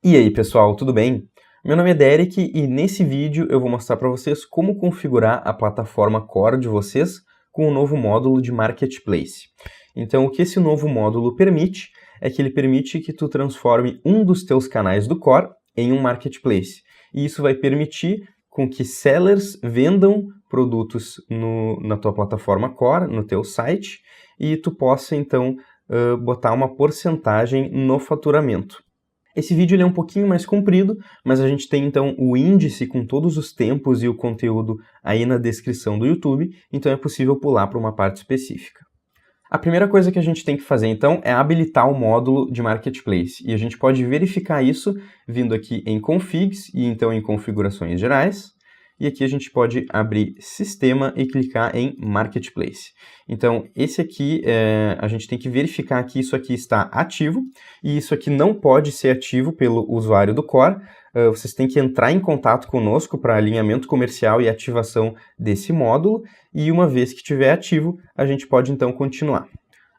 E aí pessoal, tudo bem? Meu nome é Derek e nesse vídeo eu vou mostrar para vocês como configurar a plataforma Core de vocês com o novo módulo de Marketplace. Então o que esse novo módulo permite é que ele permite que tu transforme um dos teus canais do Core em um Marketplace. E isso vai permitir com que sellers vendam produtos na tua plataforma Core, no teu site, e tu possa então botar uma porcentagem no faturamento. Esse vídeo ele é um pouquinho mais comprido, mas a gente tem então o índice com todos os tempos e o conteúdo aí na descrição do YouTube, então é possível pular para uma parte específica. A primeira coisa que a gente tem que fazer então é habilitar o módulo de Marketplace, e a gente pode verificar isso vindo aqui em Configs e então em Configurações Gerais. E aqui a gente pode abrir Sistema e clicar em Marketplace. Então, esse aqui, a gente tem que verificar que isso aqui está ativo, e isso aqui não pode ser ativo pelo usuário do Core. Vocês têm que entrar em contato conosco para alinhamento comercial e ativação desse módulo, e uma vez que estiver ativo, a gente pode então continuar.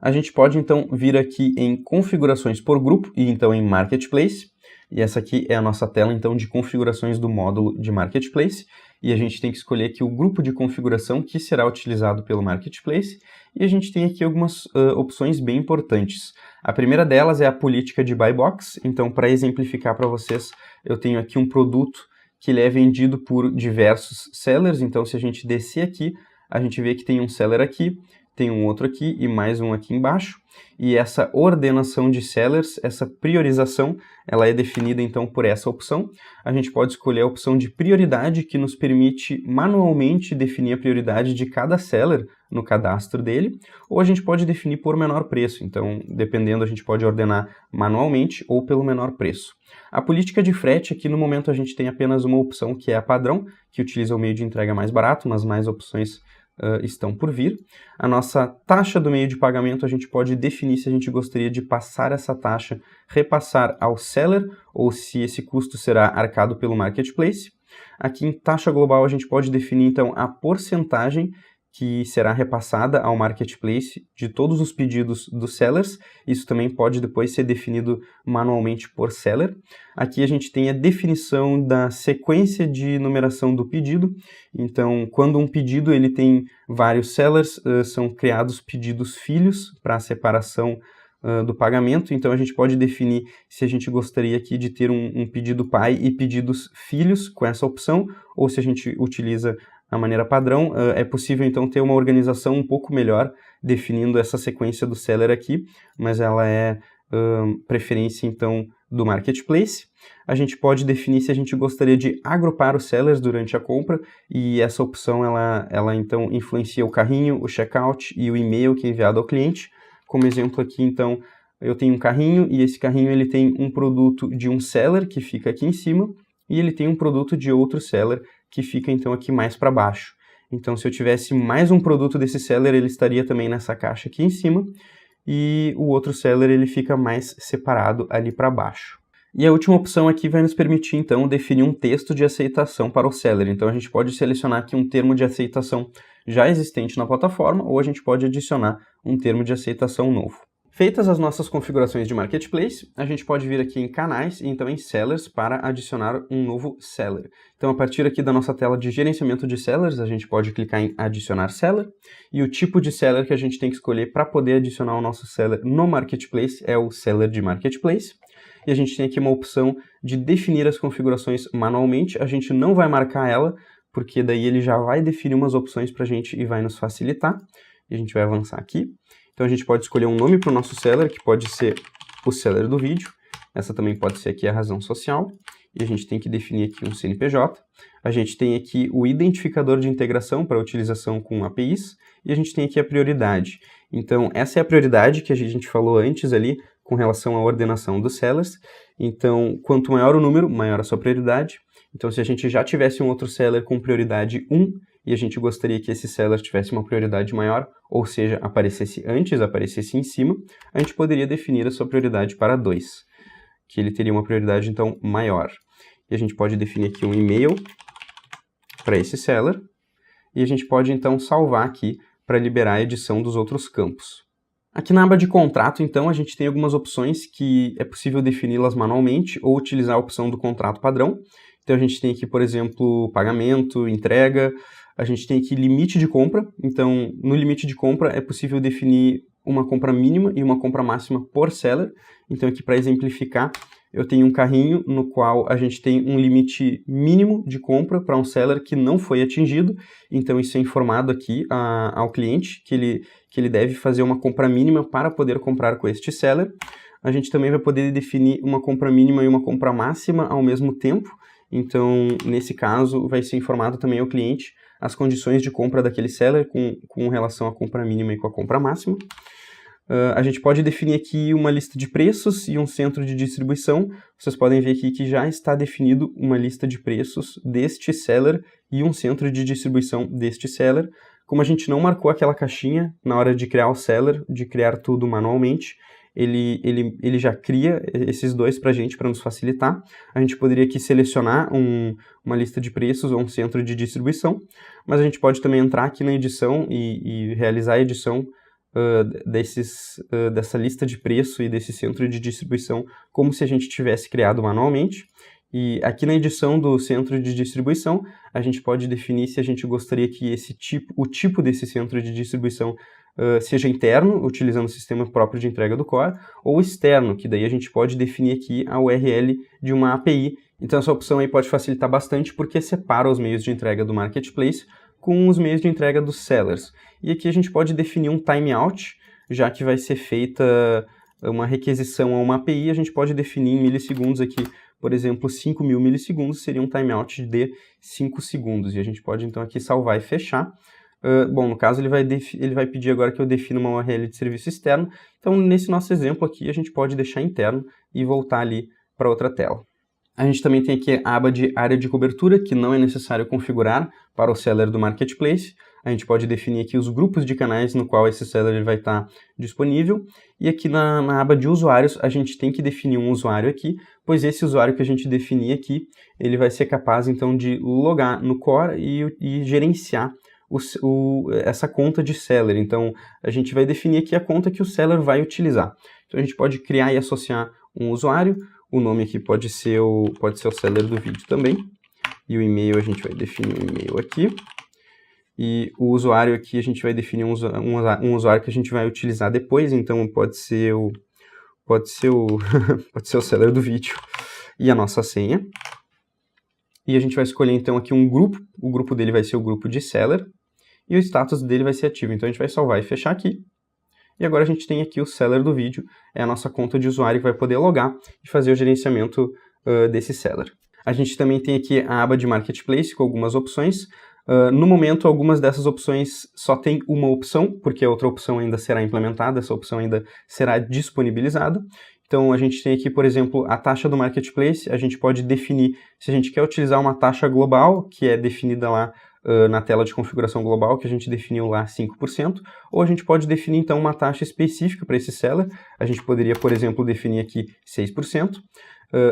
A gente pode então vir aqui em Configurações por Grupo e então em Marketplace. E essa aqui é a nossa tela então de configurações do módulo de Marketplace. E a gente tem que escolher aqui o grupo de configuração que será utilizado pelo Marketplace. E a gente tem aqui algumas opções bem importantes. A primeira delas é a política de Buy Box. Então, para exemplificar para vocês, eu tenho aqui um produto que ele é vendido por diversos sellers. Então, se a gente descer aqui, a gente vê que tem um seller aqui, tem um outro aqui e mais um aqui embaixo. E essa ordenação de sellers, essa priorização, ela é definida então por essa opção. A gente pode escolher a opção de prioridade, que nos permite manualmente definir a prioridade de cada seller no cadastro dele, ou a gente pode definir por menor preço. Então, dependendo, a gente pode ordenar manualmente ou pelo menor preço. A política de frete, aqui no momento a gente tem apenas uma opção, que é a padrão, que utiliza o meio de entrega mais barato, mas mais opções estão por vir. A nossa taxa do meio de pagamento, a gente pode definir se a gente gostaria de passar essa taxa, repassar ao seller, ou se esse custo será arcado pelo Marketplace. Aqui em taxa global, a gente pode definir então a porcentagem que será repassada ao Marketplace de todos os pedidos dos sellers. Isso também pode depois ser definido manualmente por seller. Aqui a gente tem a definição da sequência de numeração do pedido. Então, quando um pedido ele tem vários sellers, são criados pedidos filhos para a separação do pagamento. Então, a gente pode definir se a gente gostaria aqui de ter um pedido pai e pedidos filhos com essa opção, ou se a gente utiliza a maneira padrão. É possível então ter uma organização um pouco melhor definindo essa sequência do seller aqui, mas ela é preferência então do Marketplace. A gente pode definir se a gente gostaria de agrupar os sellers durante a compra, e essa opção ela então influencia o carrinho, o checkout e o e-mail que é enviado ao cliente. Como exemplo aqui, então, eu tenho um carrinho, e esse carrinho ele tem um produto de um seller que fica aqui em cima, e ele tem um produto de outro seller que fica então aqui mais para baixo. Então, se eu tivesse mais um produto desse seller, ele estaria também nessa caixa aqui em cima, e o outro seller ele fica mais separado ali para baixo. E a última opção aqui vai nos permitir então definir um texto de aceitação para o seller. Então a gente pode selecionar aqui um termo de aceitação já existente na plataforma, ou a gente pode adicionar um termo de aceitação novo. Feitas as nossas configurações de Marketplace, a gente pode vir aqui em canais e então em sellers para adicionar um novo seller. Então, a partir aqui da nossa tela de gerenciamento de sellers, a gente pode clicar em adicionar seller, e o tipo de seller que a gente tem que escolher para poder adicionar o nosso seller no Marketplace é o seller de Marketplace. E a gente tem aqui uma opção de definir as configurações manualmente. A gente não vai marcar ela, porque daí ele já vai definir umas opções para a gente e vai nos facilitar. E a gente vai avançar aqui. Então a gente pode escolher um nome para o nosso seller, que pode ser o seller do vídeo. Essa também pode ser aqui a razão social. E a gente tem que definir aqui um CNPJ. A gente tem aqui o identificador de integração para utilização com APIs. E a gente tem aqui a prioridade. Então essa é a prioridade que a gente falou antes ali, com relação à ordenação dos sellers. Então, quanto maior o número, maior a sua prioridade. Então, se a gente já tivesse um outro seller com prioridade 1, e a gente gostaria que esse seller tivesse uma prioridade maior, ou seja, aparecesse antes, aparecesse em cima, a gente poderia definir a sua prioridade para 2, que ele teria uma prioridade, então, maior. E a gente pode definir aqui um e-mail para esse seller, e a gente pode, então, salvar aqui para liberar a edição dos outros campos. Aqui na aba de contrato, então, a gente tem algumas opções que é possível defini-las manualmente ou utilizar a opção do contrato padrão. Então a gente tem aqui, por exemplo, pagamento, entrega, a gente tem aqui limite de compra. Então, no limite de compra é possível definir uma compra mínima e uma compra máxima por seller. Então aqui, para exemplificar, eu tenho um carrinho no qual a gente tem um limite mínimo de compra para um seller que não foi atingido. Então isso é informado aqui ao cliente, que ele deve fazer uma compra mínima para poder comprar com este seller. A gente também vai poder definir uma compra mínima e uma compra máxima ao mesmo tempo. Então, nesse caso, vai ser informado também ao cliente as condições de compra daquele seller com relação à compra mínima e com a compra máxima. A gente pode definir aqui uma lista de preços e um centro de distribuição. Vocês podem ver aqui que já está definido uma lista de preços deste seller e um centro de distribuição deste seller. Como a gente não marcou aquela caixinha na hora de criar o seller, de criar tudo manualmente, ele já cria esses dois para a gente, para nos facilitar. A gente poderia aqui selecionar uma lista de preços ou um centro de distribuição, mas a gente pode também entrar aqui na edição e realizar a edição dessa lista de preço e desse centro de distribuição como se a gente tivesse criado manualmente. E aqui na edição do centro de distribuição, a gente pode definir se a gente gostaria que o tipo desse centro de distribuição seja interno, utilizando o sistema próprio de entrega do Core, ou externo, que daí a gente pode definir aqui a URL de uma API. Então essa opção aí pode facilitar bastante porque separa os meios de entrega do Marketplace com os meios de entrega dos sellers. E aqui a gente pode definir um timeout, já que vai ser feita uma requisição a uma API, a gente pode definir em milissegundos aqui, por exemplo, 5.000 milissegundos seria um timeout de 5 segundos. E a gente pode então aqui salvar e fechar. Bom, no caso ele vai pedir agora que eu defina uma URL de serviço externo. Então nesse nosso exemplo aqui a gente pode deixar interno e voltar ali para outra tela. A gente também tem aqui a aba de área de cobertura, que não é necessário configurar para o seller do Marketplace. A gente pode definir aqui os grupos de canais no qual esse seller vai estar disponível. E aqui na aba de usuários, a gente tem que definir um usuário aqui, pois esse usuário que a gente definir aqui, ele vai ser capaz então de logar no Core e gerenciar essa conta de seller. Então a gente vai definir aqui a conta que o seller vai utilizar. Então a gente pode criar e associar um usuário. O nome aqui pode ser o seller do vídeo também. E o e-mail a gente vai definir um e-mail aqui. E o usuário aqui a gente vai definir um usuário que a gente vai utilizar depois. Então pode ser o seller do vídeo e a nossa senha. E a gente vai escolher então aqui um grupo. O grupo dele vai ser o grupo de seller. E o status dele vai ser ativo. Então a gente vai salvar e fechar aqui. E agora a gente tem aqui o seller do vídeo, é a nossa conta de usuário que vai poder logar e fazer o gerenciamento desse seller. A gente também tem aqui a aba de Marketplace com algumas opções. No momento, algumas dessas opções só tem uma opção, porque a outra opção ainda será implementada, essa opção ainda será disponibilizada. Então a gente tem aqui, por exemplo, a taxa do Marketplace, a gente pode definir se a gente quer utilizar uma taxa global, que é definida lá na tela de configuração global, que a gente definiu lá 5%, ou a gente pode definir então uma taxa específica para esse seller. A gente poderia, por exemplo, definir aqui 6%.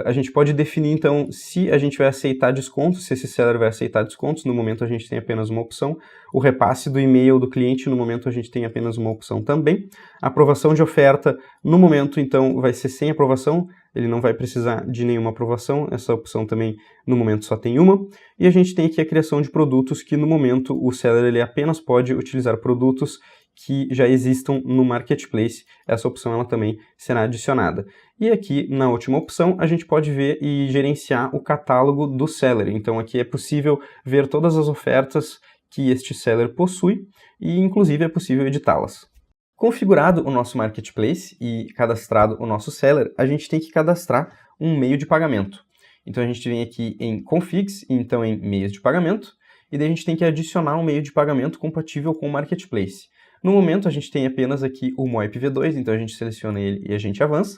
A gente pode definir então se a gente vai aceitar descontos, se esse seller vai aceitar descontos. No momento a gente tem apenas uma opção. O repasse do e-mail do cliente, no momento a gente tem apenas uma opção também. A aprovação de oferta, no momento então vai ser sem aprovação, ele não vai precisar de nenhuma aprovação, essa opção também no momento só tem uma. E a gente tem aqui a criação de produtos, que no momento o seller ele apenas pode utilizar produtos que já existam no Marketplace. Essa opção ela também será adicionada. E aqui na última opção a gente pode ver e gerenciar o catálogo do seller. Então aqui é possível ver todas as ofertas que este seller possui e inclusive é possível editá-las. Configurado o nosso Marketplace e cadastrado o nosso seller, a gente tem que cadastrar um meio de pagamento. Então a gente vem aqui em Configs, então em meios de pagamento, e daí a gente tem que adicionar um meio de pagamento compatível com o Marketplace. No momento a gente tem apenas aqui o Moip V2, então a gente seleciona ele e a gente avança.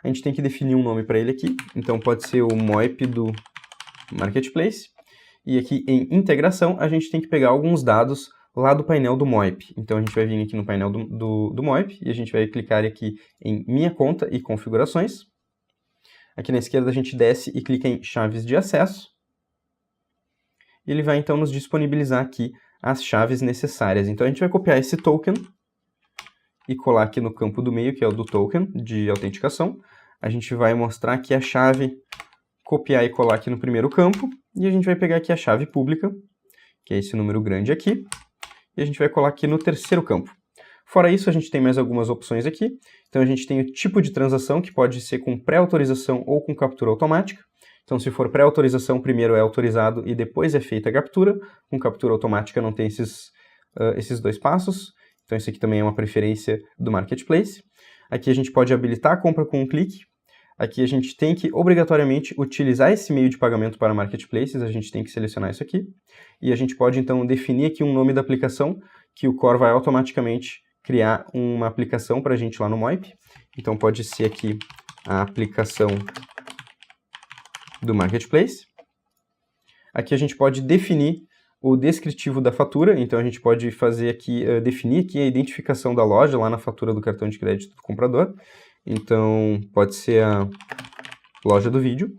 A gente tem que definir um nome para ele aqui, então pode ser o Moip do Marketplace. E aqui em integração a gente tem que pegar alguns dados lá do painel do Moip. Então a gente vai vir aqui no painel do Moip e a gente vai clicar aqui em Minha Conta e Configurações. Aqui na esquerda a gente desce e clica em Chaves de Acesso. E ele vai então nos disponibilizar aqui as chaves necessárias. Então a gente vai copiar esse token e colar aqui no campo do meio, que é o do token de autenticação. A gente vai mostrar aqui a chave, copiar e colar aqui no primeiro campo, e a gente vai pegar aqui a chave pública, que é esse número grande aqui, e a gente vai colar aqui no terceiro campo. Fora isso, a gente tem mais algumas opções aqui. Então a gente tem o tipo de transação, que pode ser com pré-autorização ou com captura automática. Então se for pré-autorização, primeiro é autorizado e depois é feita a captura. Com captura automática não tem esses dois passos. Então isso aqui também é uma preferência do Marketplace. Aqui a gente pode habilitar a compra com um clique. Aqui a gente tem que obrigatoriamente utilizar esse meio de pagamento para marketplaces, a gente tem que selecionar isso aqui. E a gente pode então definir aqui um nome da aplicação, que o Core vai automaticamente criar uma aplicação para a gente lá no Moip. Então pode ser aqui a aplicação do Marketplace. Aqui a gente pode definir o descritivo da fatura, então a gente pode fazer aqui, definir aqui a identificação da loja lá na fatura do cartão de crédito do comprador. Então pode ser a loja do vídeo.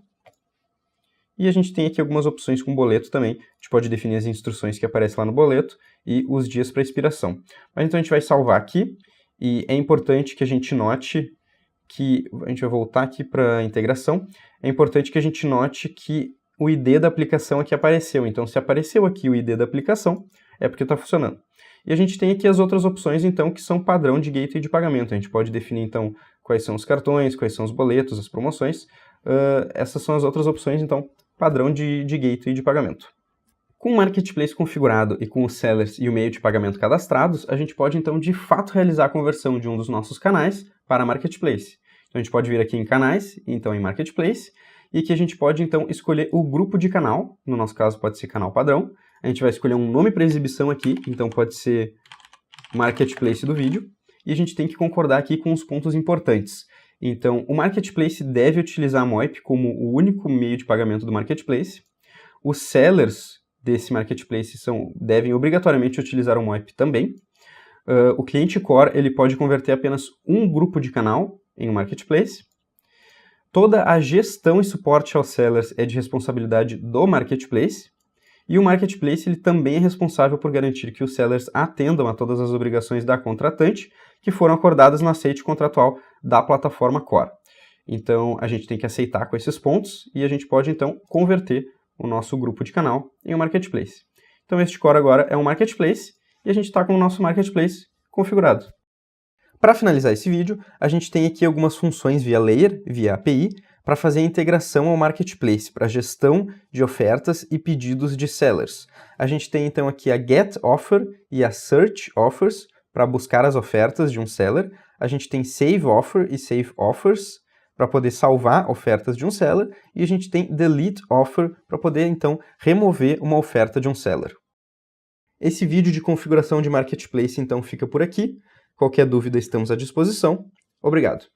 E a gente tem aqui algumas opções com boleto também. A gente pode definir as instruções que aparecem lá no boleto e os dias para expiração. Mas então a gente vai salvar aqui e é importante que a gente note que... A gente vai voltar aqui para a integração. É importante que a gente note que o ID da aplicação aqui apareceu. Então se apareceu aqui o ID da aplicação, é porque está funcionando. E a gente tem aqui as outras opções, então, que são padrão de gateway de pagamento. A gente pode definir, então, quais são os cartões, quais são os boletos, as promoções. Essas são as outras opções, então, padrão de gateway de pagamento. Com o Marketplace configurado e com os sellers e o meio de pagamento cadastrados, a gente pode, então, de fato, realizar a conversão de um dos nossos canais para Marketplace. Então, a gente pode vir aqui em canais, então em Marketplace, e que a gente pode, então, escolher o grupo de canal. No nosso caso, pode ser canal padrão. A gente vai escolher um nome para exibição aqui, então pode ser Marketplace do vídeo. E a gente tem que concordar aqui com os pontos importantes. Então, o Marketplace deve utilizar a Moip como o único meio de pagamento do Marketplace. Os sellers desse Marketplace devem obrigatoriamente utilizar o Moip também. O cliente Core ele pode converter apenas um grupo de canal em um Marketplace. Toda a gestão e suporte aos sellers é de responsabilidade do Marketplace. E o Marketplace ele também é responsável por garantir que os sellers atendam a todas as obrigações da contratante que foram acordadas no aceite contratual da plataforma Core. Então, a gente tem que aceitar com esses pontos e a gente pode, então, converter o nosso grupo de canal em um Marketplace. Então, este Core agora é um Marketplace e a gente está com o nosso Marketplace configurado. Para finalizar esse vídeo, a gente tem aqui algumas funções via Layer, via API, para fazer a integração ao Marketplace, para gestão de ofertas e pedidos de sellers. A gente tem então aqui a Get Offer e a Search Offers, para buscar as ofertas de um seller. A gente tem Save Offer e Save Offers, para poder salvar ofertas de um seller. E a gente tem Delete Offer, para poder então remover uma oferta de um seller. Esse vídeo de configuração de Marketplace então fica por aqui. Qualquer dúvida estamos à disposição. Obrigado.